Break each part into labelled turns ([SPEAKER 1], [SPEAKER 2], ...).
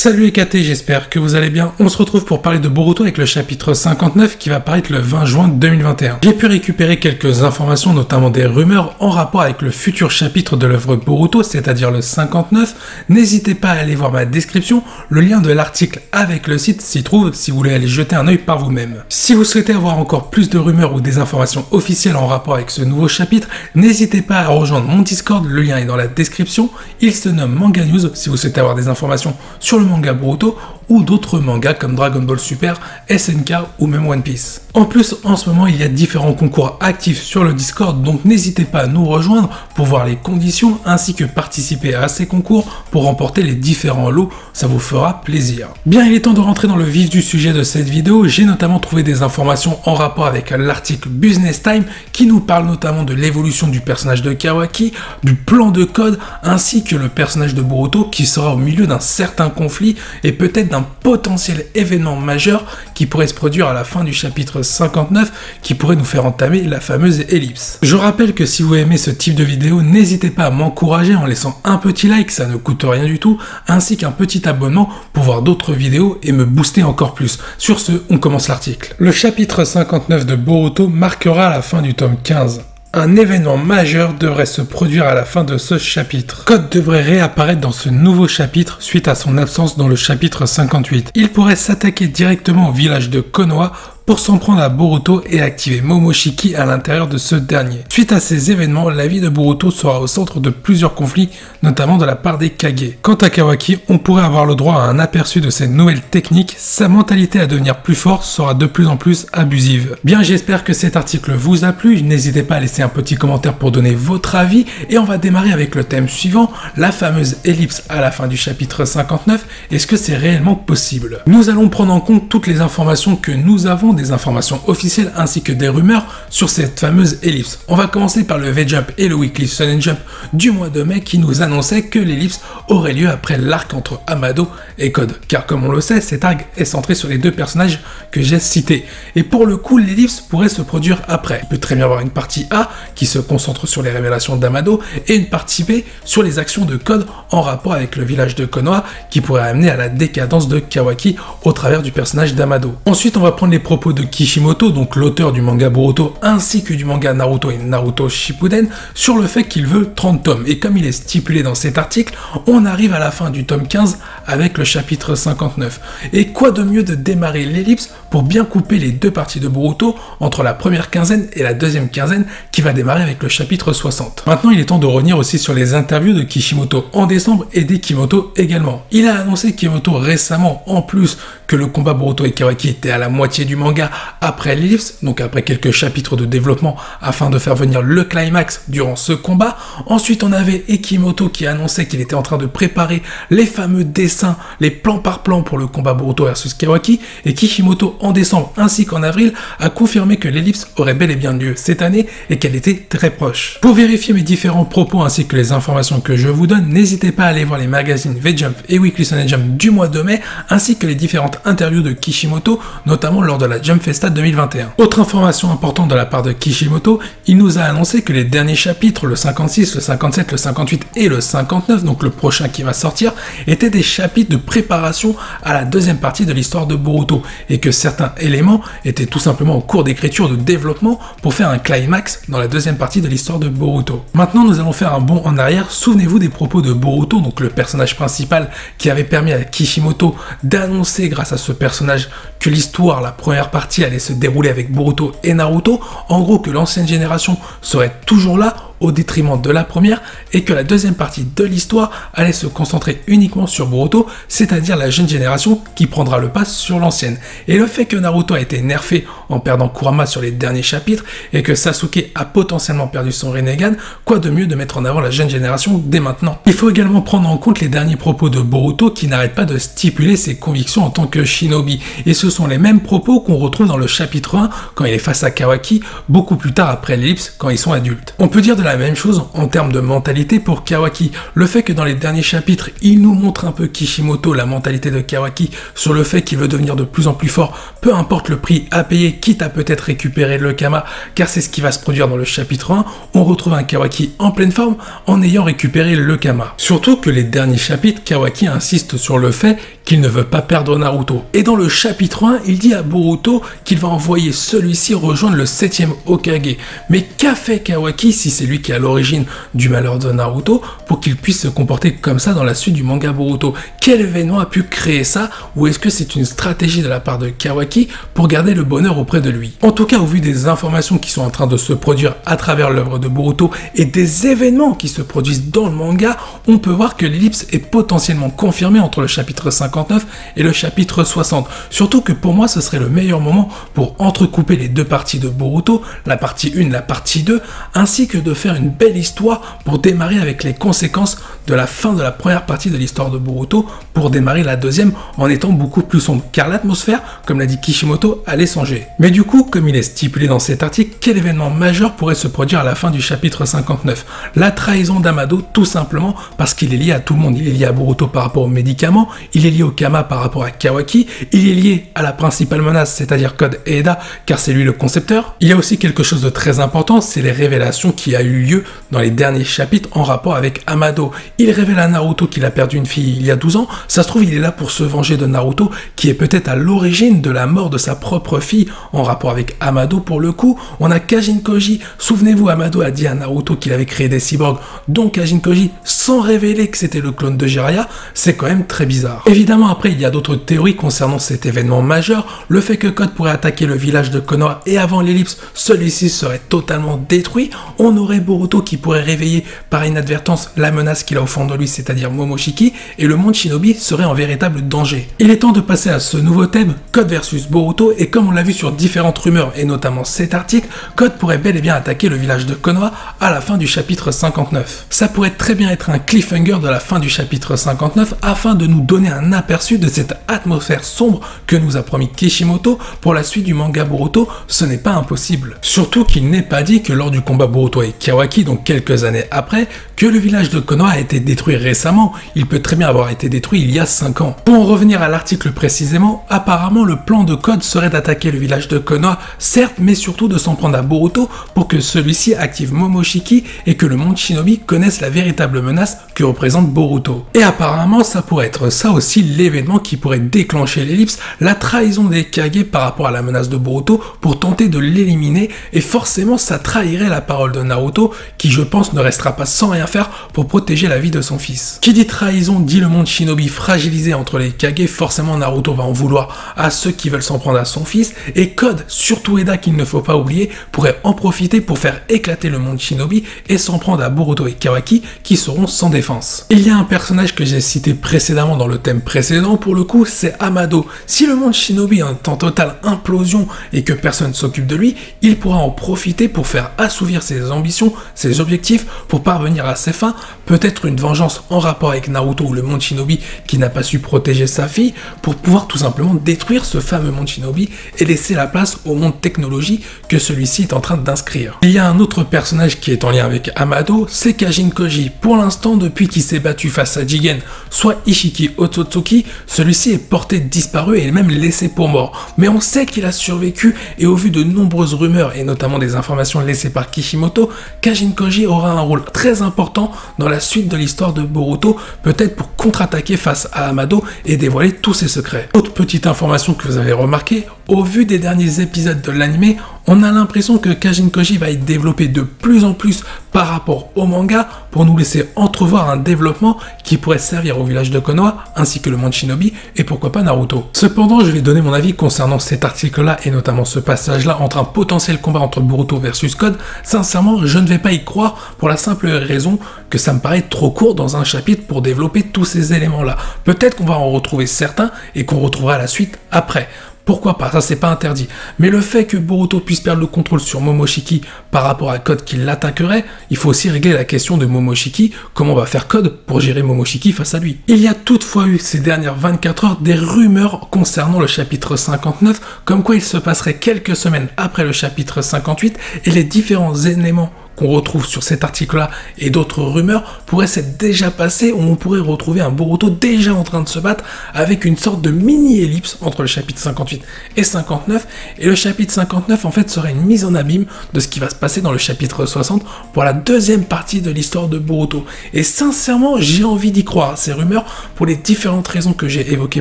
[SPEAKER 1] Salut les KT, j'espère que vous allez bien. On se retrouve pour parler de Boruto avec le chapitre 59 qui va paraître le 20 juin 2021. J'ai pu récupérer quelques informations, notamment des rumeurs en rapport avec le futur chapitre de l'œuvre Boruto, c'est-à-dire le 59. N'hésitez pas à aller voir ma description, le lien de l'article avec le site s'y trouve si vous voulez aller jeter un œil par vous-même. Si vous souhaitez avoir encore plus de rumeurs ou des informations officielles en rapport avec ce nouveau chapitre, n'hésitez pas à rejoindre mon Discord, le lien est dans la description. Il se nomme Manga News si vous souhaitez avoir des informations sur le manga Boruto ou d'autres mangas comme Dragon Ball Super, SNK ou même One Piece. En plus, en ce moment, il y a différents concours actifs sur le Discord, donc n'hésitez pas à nous rejoindre pour voir les conditions ainsi que participer à ces concours pour remporter les différents lots, ça vous fera plaisir. Bien, il est temps de rentrer dans le vif du sujet de cette vidéo. J'ai notamment trouvé des informations en rapport avec l'article Business Time qui nous parle notamment de l'évolution du personnage de Kawaki, du plan de code ainsi que le personnage de Boruto qui sera au milieu d'un certain conflit et peut-être d'un potentiel événement majeur qui pourrait se produire à la fin du chapitre 59 qui pourrait nous faire entamer la fameuse ellipse. Je rappelle que si vous aimez ce type de vidéo, n'hésitez pas à m'encourager en laissant un petit like, ça ne coûte rien du tout, ainsi qu'un petit abonnement pour voir d'autres vidéos et me booster encore plus. Sur ce, on commence l'article. Le chapitre 59 de Boruto marquera la fin du tome 15. Un événement majeur devrait se produire à la fin de ce chapitre. Code devrait réapparaître dans ce nouveau chapitre suite à son absence dans le chapitre 58. Il pourrait s'attaquer directement au village de Konoha pour s'en prendre à Boruto et activer Momoshiki à l'intérieur de ce dernier. Suite à ces événements, la vie de Boruto sera au centre de plusieurs conflits, notamment de la part des Kage. Quant à Kawaki, on pourrait avoir le droit à un aperçu de ses nouvelles techniques, sa mentalité à devenir plus fort sera de plus en plus abusive. Bien, j'espère que cet article vous a plu, n'hésitez pas à laisser un petit commentaire pour donner votre avis, et on va démarrer avec le thème suivant, la fameuse ellipse à la fin du chapitre 59, est-ce que c'est réellement possible? Nous allons prendre en compte toutes les informations que nous avons, des informations officielles ainsi que des rumeurs sur cette fameuse ellipse. On va commencer par le V-Jump et le Weekly Shonen Jump du mois de mai qui nous annonçait que l'ellipse aurait lieu après l'arc entre Amado et Code. Car comme on le sait, cet arc est centré sur les deux personnages que j'ai cités. Et pour le coup, l'ellipse pourrait se produire après. Il peut très bien avoir une partie A qui se concentre sur les révélations d'Amado et une partie B sur les actions de Code en rapport avec le village de Konoha qui pourrait amener à la décadence de Kawaki au travers du personnage d'Amado. Ensuite, on va prendre les propos de Kishimoto, donc l'auteur du manga Boruto ainsi que du manga Naruto et Naruto Shippuden, sur le fait qu'il veut 30 tomes. Et comme il est stipulé dans cet article, on arrive à la fin du tome 15 avec le chapitre 59. Et quoi de mieux de démarrer l'ellipse pour bien couper les deux parties de Boruto entre la première quinzaine et la deuxième quinzaine qui va démarrer avec le chapitre 60. Maintenant, il est temps de revenir aussi sur les interviews de Kishimoto en décembre et d'Ikimoto également. Il a annoncé Kishimoto récemment, en plus, que le combat Boruto et Kawaki était à la moitié du manga après l'ellipse, donc après quelques chapitres de développement afin de faire venir le climax durant ce combat. Ensuite, on avait Ikimoto qui annonçait qu'il était en train de préparer les fameux dessins, les plans par plan pour le combat Boruto versus Kawaki, et Kishimoto en décembre ainsi qu'en avril a confirmé que l'ellipse aurait bel et bien lieu cette année et qu'elle était très proche. Pour vérifier mes différents propos ainsi que les informations que je vous donne, n'hésitez pas à aller voir les magazines V-Jump et Weekly Shonen Jump du mois de mai ainsi que les différentes interviews de Kishimoto, notamment lors de la Jump Festa 2021. Autre information importante de la part de Kishimoto, il nous a annoncé que les derniers chapitres, le 56, le 57, le 58 et le 59, donc le prochain qui va sortir, étaient des chapitres de préparation à la deuxième partie de l'histoire de Boruto et que certains éléments étaient tout simplement en cours d'écriture, de développement pour faire un climax dans la deuxième partie de l'histoire de Boruto. Maintenant, nous allons faire un bond en arrière. Souvenez-vous des propos de Boruto, donc le personnage principal qui avait permis à Kishimoto d'annoncer grâce à ce personnage que l'histoire, la première partie allait se dérouler avec Boruto et Naruto, en gros que l'ancienne génération serait toujours là au détriment de la première et que la deuxième partie de l'histoire allait se concentrer uniquement sur Boruto, c'est-à-dire la jeune génération qui prendra le pas sur l'ancienne. Et le fait que Naruto a été nerfé en perdant Kurama sur les derniers chapitres et que Sasuke a potentiellement perdu son Rinnegan, quoi de mieux de mettre en avant la jeune génération dès maintenant. Il faut également prendre en compte les derniers propos de Boruto qui n'arrêtent pas de stipuler ses convictions en tant que shinobi, et ce sont les mêmes propos qu'on retrouve dans le chapitre 1 quand il est face à Kawaki, beaucoup plus tard après l'ellipse quand ils sont adultes. On peut dire de la la même chose en termes de mentalité pour Kawaki. Le fait que dans les derniers chapitres, il nous montre un peu Kishimoto, la mentalité de Kawaki, sur le fait qu'il veut devenir de plus en plus fort, peu importe le prix à payer, quitte à peut-être récupérer le Kama, car c'est ce qui va se produire dans le chapitre 1, on retrouve un Kawaki en pleine forme en ayant récupéré le Kama. Surtout que les derniers chapitres, Kawaki insiste sur le fait qu'il ne veut pas perdre Naruto. Et dans le chapitre 1, il dit à Boruto qu'il va envoyer celui-ci rejoindre le 7e Hokage. Mais qu'a fait Kawaki si c'est lui qui est à l'origine du malheur de Naruto pour qu'il puisse se comporter comme ça dans la suite du manga Boruto? Quel événement a pu créer ça? Ou est-ce que c'est une stratégie de la part de Kawaki pour garder le bonheur auprès de lui? En tout cas, au vu des informations qui sont en train de se produire à travers l'œuvre de Boruto et des événements qui se produisent dans le manga, on peut voir que l'ellipse est potentiellement confirmée entre le chapitre 59 et le chapitre 60. Surtout que pour moi, ce serait le meilleur moment pour entrecouper les deux parties de Boruto, la partie 1, la partie 2, ainsi que de faire une belle histoire pour démarrer avec les conséquences de la fin de la première partie de l'histoire de Boruto pour démarrer la deuxième en étant beaucoup plus sombre, car l'atmosphère, comme l'a dit Kishimoto, allait changer. Mais du coup, comme il est stipulé dans cet article, quel événement majeur pourrait se produire à la fin du chapitre 59? La trahison d'Amado, tout simplement parce qu'il est lié à tout le monde. Il est lié à Boruto par rapport aux médicaments, il est lié au Kama par rapport à Kawaki, il est lié à la principale menace, c'est-à-dire Code et Eda, car c'est lui le concepteur. Il y a aussi quelque chose de très important, c'est les révélations qui a eu lieu dans les derniers chapitres en rapport avec Amado. Il révèle à Naruto qu'il a perdu une fille il y a 12 ans, ça se trouve il est là pour se venger de Naruto, qui est peut-être à l'origine de la mort de sa propre fille, en rapport avec Amado pour le coup. On a Kajin Koji, souvenez-vous, Amado a dit à Naruto qu'il avait créé des cyborgs, dont Kajin Koji, sans révéler que c'était le clone de Jiraiya, c'est quand même très bizarre. Évidemment, après, il y a d'autres théories concernant cet événement majeur, le fait que Code pourrait attaquer le village de Konoha et avant l'ellipse, celui-ci serait totalement détruit, on aurait Boruto qui pourrait réveiller par inadvertance la menace qu'il a au fond de lui, c'est-à-dire Momoshiki, et le monde Shinobi serait en véritable danger. Il est temps de passer à ce nouveau thème, Code versus Boruto, et comme on l'a vu sur différentes rumeurs, et notamment cet article, Code pourrait bel et bien attaquer le village de Konoha à la fin du chapitre 59. Ça pourrait très bien être un cliffhanger de la fin du chapitre 59 afin de nous donner un aperçu de cette atmosphère sombre que nous a promis Kishimoto pour la suite du manga Boruto, ce n'est pas impossible. Surtout qu'il n'est pas dit que lors du combat Boruto et Kawaki, donc quelques années après, que le village de Konoha a été détruit récemment, il peut très bien avoir été détruit il y a 5 ans. Pour en revenir à l'article précisément, apparemment le plan de Code serait d'attaquer le village de Konoha, certes, mais surtout de s'en prendre à Boruto pour que celui-ci active Momoshiki et que le monde Shinobi connaisse la véritable menace que représente Boruto. Et apparemment ça pourrait être ça aussi l'événement qui pourrait déclencher l'ellipse, la trahison des Kage par rapport à la menace de Boruto pour tenter de l'éliminer, et forcément ça trahirait la parole de Naruto qui je pense ne restera pas sans rien faire pour protéger la vie de son fils. Qui dit trahison dit le monde Shinobi fragilisé entre les Kage, forcément Naruto va en vouloir à ceux qui veulent s'en prendre à son fils, et Code, surtout Eda qu'il ne faut pas oublier, pourrait en profiter pour faire éclater le monde Shinobi et s'en prendre à Boruto et Kawaki qui seront sans défense. Il y a un personnage que j'ai cité précédemment dans le thème précédent, pour le coup c'est Amado. Si le monde Shinobi est en totale implosion et que personne s'occupe de lui, il pourra en profiter pour faire assouvir ses ambitions, ses objectifs, pour parvenir à ses fins, peut-être une vengeance en rapport avec Naruto ou le monde Shinobi qui n'a pas su protéger sa fille, pour pouvoir tout simplement détruire ce fameux monde Shinobi et laisser la place au monde technologie que celui-ci est en train d'inscrire. Il y a un autre personnage qui est en lien avec Amado, c'est Kajin Koji. Pour l'instant, depuis qu'il s'est battu face à Jigen, soit Ishiki Otsutsuki, celui-ci est porté disparu et même laissé pour mort. Mais on sait qu'il a survécu, et au vu de nombreuses rumeurs et notamment des informations laissées par Kishimoto, Kajin Koji aura un rôle très important dans la suite de l'histoire de Boruto, peut-être pour contre-attaquer face à Amado et dévoiler tous ses secrets. Autre petite information que vous avez remarqué, au vu des derniers épisodes de l'anime, on a l'impression que Kajin Koji va être développé de plus en plus par rapport au manga pour nous laisser entrevoir un développement qui pourrait servir au village de Konoha ainsi que le monde Shinobi et pourquoi pas Naruto. Cependant, je vais donner mon avis concernant cet article-là et notamment ce passage-là entre un potentiel combat entre Boruto versus Code. Sincèrement, je ne vais pas y croire pour la simple raison que ça me paraît trop court dans un chapitre pour développer tous ces éléments-là. Peut-être qu'on va en retrouver certains et qu'on retrouvera la suite après. Pourquoi pas, ça c'est pas interdit. Mais le fait que Boruto puisse perdre le contrôle sur Momoshiki par rapport à Code qui l'attaquerait, il faut aussi régler la question de Momoshiki, comment va faire Code pour gérer Momoshiki face à lui. Il y a toutefois eu ces dernières 24 heures des rumeurs concernant le chapitre 59, comme quoi il se passerait quelques semaines après le chapitre 58 et les différents éléments qu'on retrouve sur cet article-là et d'autres rumeurs pourraient s'être déjà passées, où on pourrait retrouver un Boruto déjà en train de se battre avec une sorte de mini-ellipse entre le chapitre 58 et 59, et le chapitre 59 en fait serait une mise en abîme de ce qui va se passer dans le chapitre 60 pour la deuxième partie de l'histoire de Boruto. Et sincèrement, j'ai envie d'y croire à ces rumeurs pour les différentes raisons que j'ai évoquées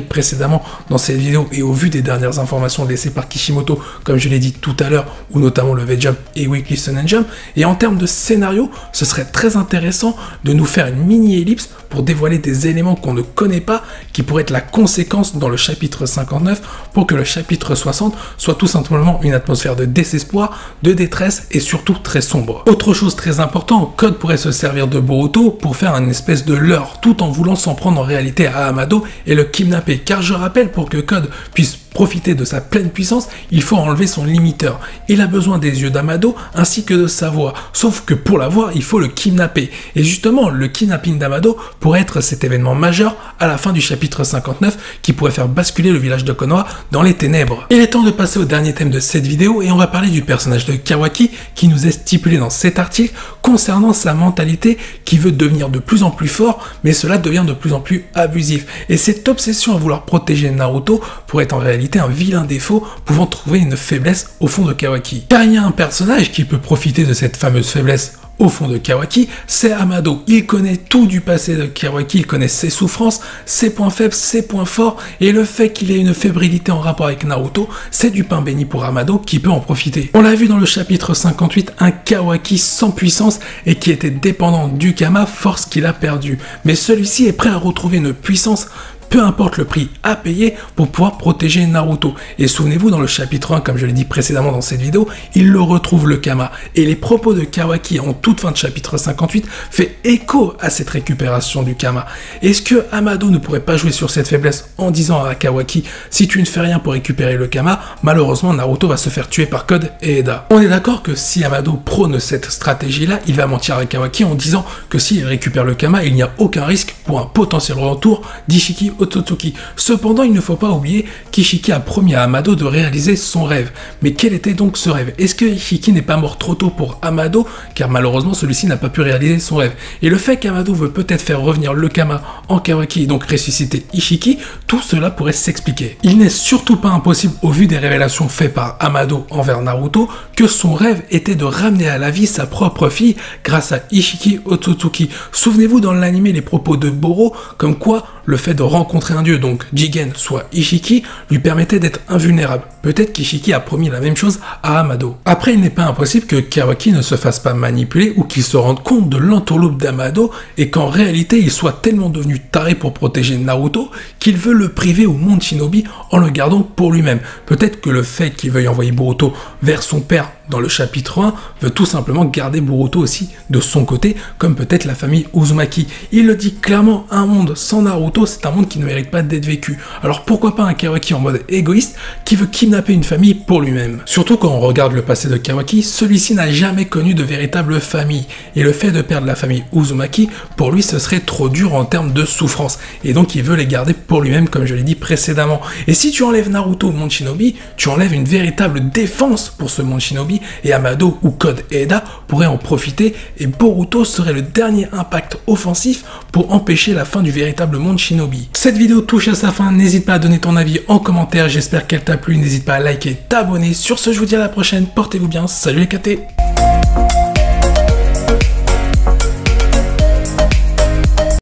[SPEAKER 1] précédemment dans cette vidéo et au vu des dernières informations laissées par Kishimoto, comme je l'ai dit tout à l'heure, ou notamment le V-Jump et Weekly Shonen Jump. Et en termes de scénario, ce serait très intéressant de nous faire une mini-ellipse pour dévoiler des éléments qu'on ne connaît pas, qui pourraient être la conséquence dans le chapitre 59, pour que le chapitre 60 soit tout simplement une atmosphère de désespoir, de détresse et surtout très sombre. Autre chose très importante, Code pourrait se servir de Boruto pour faire une espèce de leurre, tout en voulant s'en prendre en réalité à Amado et le kidnapper, car je rappelle, pour que Code puisse profiter de sa pleine puissance, il faut enlever son limiteur. Il a besoin des yeux d'Amado ainsi que de sa voix, sauf que pour l'avoir, il faut le kidnapper. Et justement, le kidnapping d'Amado pourrait être cet événement majeur à la fin du chapitre 59 qui pourrait faire basculer le village de Konoha dans les ténèbres. Il est temps de passer au dernier thème de cette vidéo et on va parler du personnage de Kawaki qui nous est stipulé dans cet article concernant sa mentalité qui veut devenir de plus en plus fort, mais cela devient de plus en plus abusif. Et cette obsession à vouloir protéger Naruto pourrait être en réalité un vilain défaut pouvant trouver une faiblesse au fond de Kawaki. Car il y a un personnage qui peut profiter de cette fameuse faiblesse au fond de Kawaki, c'est Amado. Il connaît tout du passé de Kawaki, il connaît ses souffrances, ses points faibles, ses points forts, et le fait qu'il ait une fébrilité en rapport avec Naruto, c'est du pain béni pour Amado qui peut en profiter. On l'a vu dans le chapitre 58, un Kawaki sans puissance et qui était dépendant du Kama, force qu'il a perdue. Mais celui-ci est prêt à retrouver une puissance peu importe le prix à payer pour pouvoir protéger Naruto. Et souvenez-vous, dans le chapitre 1, comme je l'ai dit précédemment dans cette vidéo, il le retrouve le Kama. Et les propos de Kawaki en toute fin de chapitre 58 fait écho à cette récupération du Kama. Est-ce que Amado ne pourrait pas jouer sur cette faiblesse en disant à Kawaki, si tu ne fais rien pour récupérer le Kama, malheureusement Naruto va se faire tuer par Code et Eda. On est d'accord que si Amado prône cette stratégie-là, il va mentir à Kawaki en disant que s'il récupère le Kama, il n'y a aucun risque pour un potentiel retour d'Ishiki Otsutsuki. Cependant, il ne faut pas oublier qu'Ishiki a promis à Amado de réaliser son rêve. Mais quel était donc ce rêve? Est-ce que Ishiki n'est pas mort trop tôt pour Amado, car malheureusement celui-ci n'a pas pu réaliser son rêve? Et le fait qu'Amado veut peut-être faire revenir le Kama en Kawaki et donc ressusciter Ishiki, tout cela pourrait s'expliquer. Il n'est surtout pas impossible, au vu des révélations faites par Amado envers Naruto, que son rêve était de ramener à la vie sa propre fille grâce à Ishiki Otsutsuki. Souvenez-vous dans l'anime les propos de Boro, comme quoi le fait de rencontrer un dieu, donc Jigen, soit Ishiki, lui permettait d'être invulnérable. Peut-être qu'Ishiki a promis la même chose à Amado. Après, il n'est pas impossible que Kawaki ne se fasse pas manipuler ou qu'il se rende compte de l'entourloupe d'Amado et qu'en réalité, il soit tellement devenu taré pour protéger Naruto qu'il veut le priver au monde Shinobi en le gardant pour lui-même. Peut-être que le fait qu'il veuille envoyer Boruto vers son père dans le chapitre 1 veut tout simplement garder Boruto aussi de son côté, comme peut-être la famille Uzumaki. Il le dit clairement, un monde sans Naruto, c'est un monde qui ne mérite pas d'être vécu. Alors pourquoi pas un Kawaki en mode égoïste qui veut kidnapper une famille pour lui-même? Surtout quand on regarde le passé de Kawaki, celui-ci n'a jamais connu de véritable famille. Et le fait de perdre la famille Uzumaki, pour lui ce serait trop dur en termes de souffrance. Et donc il veut les garder pour lui-même, comme je l'ai dit précédemment. Et si tu enlèves Naruto au monde Shinobi, tu enlèves une véritable défense pour ce monde Shinobi, et Amado ou Code et Eda pourraient en profiter, et Boruto serait le dernier impact offensif pour empêcher la fin du véritable monde Shinobi. Cette vidéo touche à sa fin, n'hésite pas à donner ton avis en commentaire, j'espère qu'elle t'a plu, n'hésite pas à liker, t'abonner. Sur ce, je vous dis à la prochaine, portez-vous bien, salut les KT.